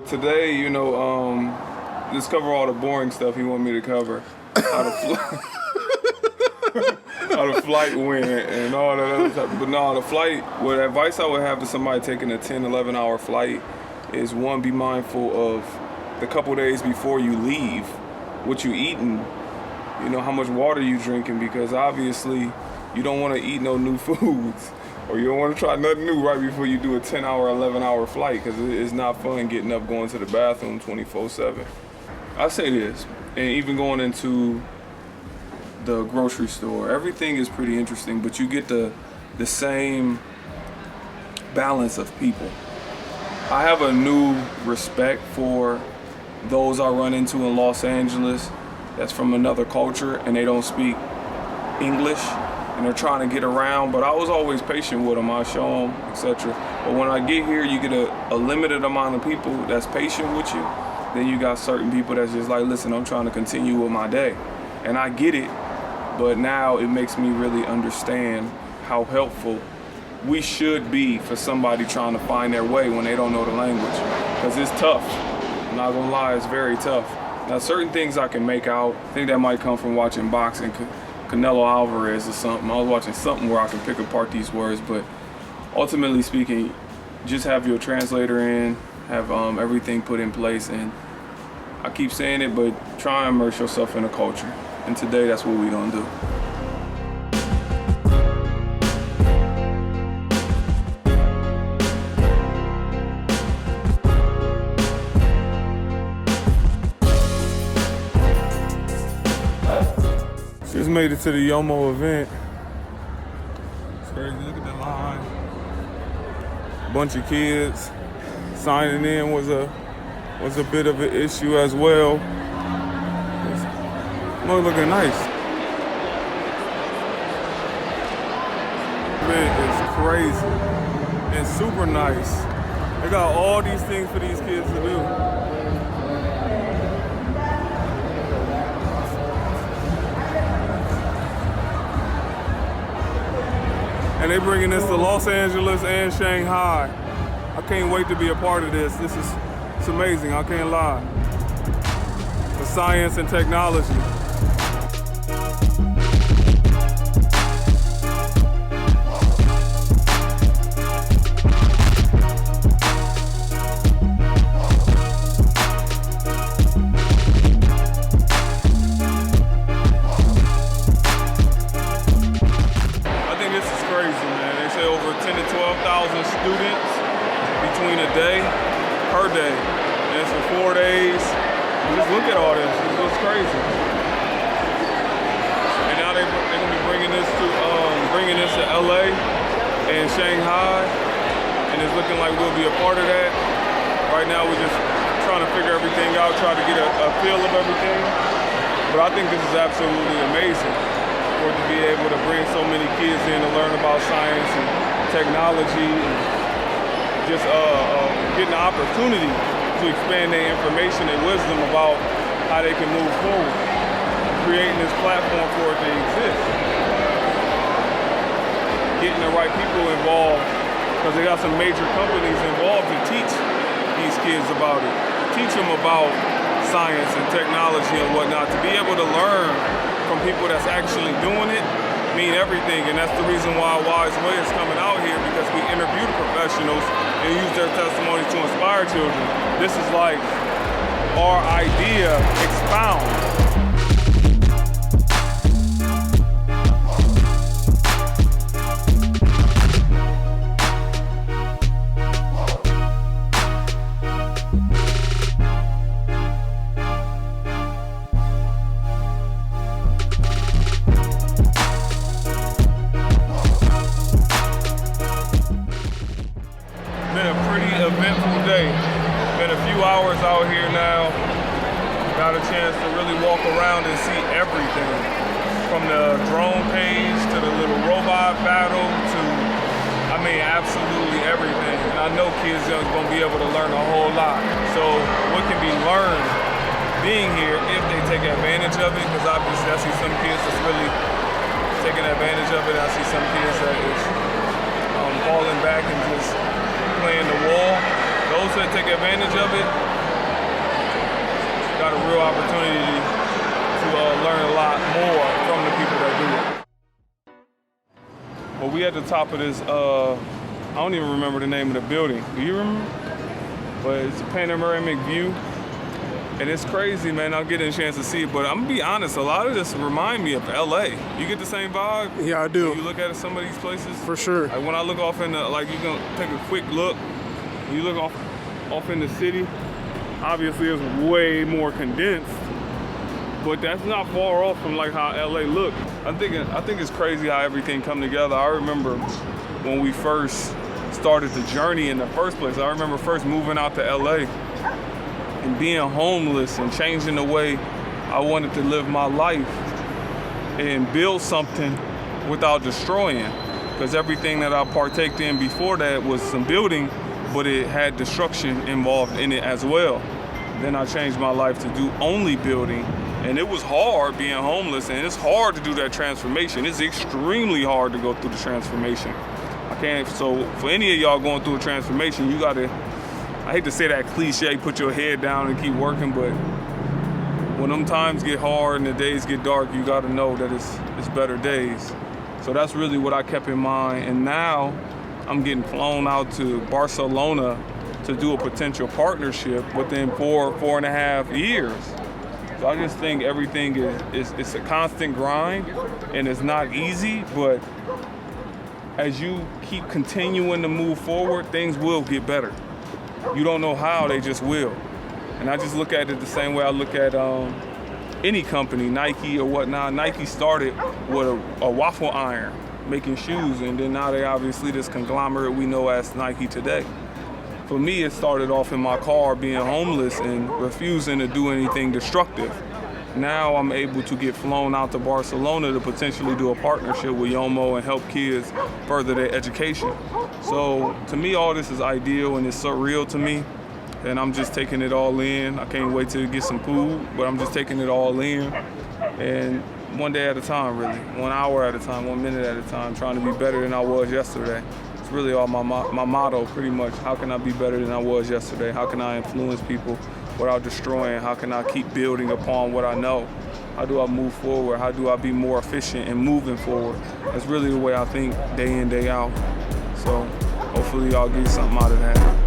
Today, just cover all the boring stuff he want me to cover. How the flight went and all that other stuff. But no, the flight, what advice I would have to somebody taking a 10, 11 hour flight is one, be mindful of the couple days before you leave, what you eating, how much water you drinking, because obviously you don't want to eat no new foods. Or you don't want to try nothing new right before you do a 10-hour, 11-hour flight, because it's not fun getting up, going to the bathroom 24/7. I say this, and even going into the grocery store, everything is pretty interesting, but you get the same balance of people. I have a new respect for those I run into in Los Angeles that's from another culture and they don't speak English. And they're trying to get around, but I was always patient with them. I show them, etc. But when I get here, you get a limited amount of people that's patient with you. Then you got certain people that's just like, listen, I'm trying to continue with my day. And I get it, but now it makes me really understand how helpful we should be for somebody trying to find their way when they don't know the language. Because it's tough. I'm not gonna lie, it's very tough. Now, certain things I can make out. I think that might come from watching boxing. Canelo Alvarez or something. I was watching something where I can pick apart these words, but ultimately speaking, just have your translator in, have everything put in place, and I keep saying it, but try and immerse yourself in the culture. And today, that's what we're gonna do. Just made it to the YOMO event. It's crazy, look at the line. Bunch of kids. Signing in was a bit of an issue as well. It's looking nice. Man, it's crazy and super nice. They got all these things for these kids to do. And they're bringing this to Los Angeles and Shanghai. I can't wait to be a part of this. It's amazing, I can't lie. The science and technology. Students between a day, per day. And it's for 4 days. Just look at all this. It's just crazy. And now they're gonna be bringing this to LA and Shanghai, and it's looking like we'll be a part of that. Right now we're just trying to figure everything out, try to get a feel of everything. But I think this is absolutely amazing for to be able to bring so many kids in to learn about science and technology, and just getting the opportunity to expand their information and wisdom about how they can move forward, creating this platform for it to exist, getting the right people involved, because they got some major companies involved to teach these kids about it, teach them about science and technology and whatnot, to be able to learn from people that's actually doing it mean everything. And that's the reason why Wise Way is coming out here, because we interview the professionals and use their testimony to inspire children. This is like our idea expound. Eventful day. Been a few hours out here now. Got a chance to really walk around and see everything. From the drone page to the little robot battle to, absolutely everything. And I know kids are gonna be able to learn a whole lot. So what can be learned being here if they take advantage of it? Because obviously I see some kids that's really taking advantage of it. I see some kids that is falling back and just playing the wall. those that take advantage of it got a real opportunity to learn a lot more from the people that do it. Well, we at the top of this, I don't even remember the name of the building. Do you remember? But it's a panoramic view. And it's crazy, man. I'm getting a chance to see it, but I'm gonna be honest, a lot of this remind me of LA. You get the same vibe? Yeah, I do. When you look at some of these places? For sure. Like when I look off in the, like you can take a quick look, when you look off in the city, obviously it's way more condensed, but that's not far off from like how LA look. I think it's crazy how everything come together. I remember when we first started the journey in the first place. I remember first moving out to LA and being homeless and changing the way I wanted to live my life and build something without destroying. Because everything that I partaked in before that was some building, but it had destruction involved in it as well. Then I changed my life to do only building. And it was hard being homeless, and it's hard to do that transformation. It's extremely hard to go through the transformation. So for any of y'all going through a transformation, you gotta, I hate to say that cliche, put your head down and keep working, but when them times get hard and the days get dark, you gotta know that it's better days. So that's really what I kept in mind. And now I'm getting flown out to Barcelona to do a potential partnership within 4.5 years. So I just think everything it's a constant grind and it's not easy, but as you keep continuing to move forward, things will get better. You don't know how, they just will. And I just look at it the same way I look at any company, Nike or whatnot. Nike started with a waffle iron making shoes, and then now they obviously this conglomerate we know as Nike today. For me, it started off in my car being homeless and refusing to do anything destructive. Now I'm able to get flown out to Barcelona to potentially do a partnership with YOMO and help kids further their education. So to me, all this is ideal and it's surreal to me. And I'm just taking it all in. I can't wait to get some food, but I'm just taking it all in. And one day at a time, really. 1 hour at a time, 1 minute at a time, trying to be better than I was yesterday. It's really all my motto, pretty much. How can I be better than I was yesterday? How can I influence people without destroying? How can I keep building upon what I know? How do I move forward? How do I be more efficient in moving forward? That's really the way I think day in, day out. So hopefully y'all get something out of that.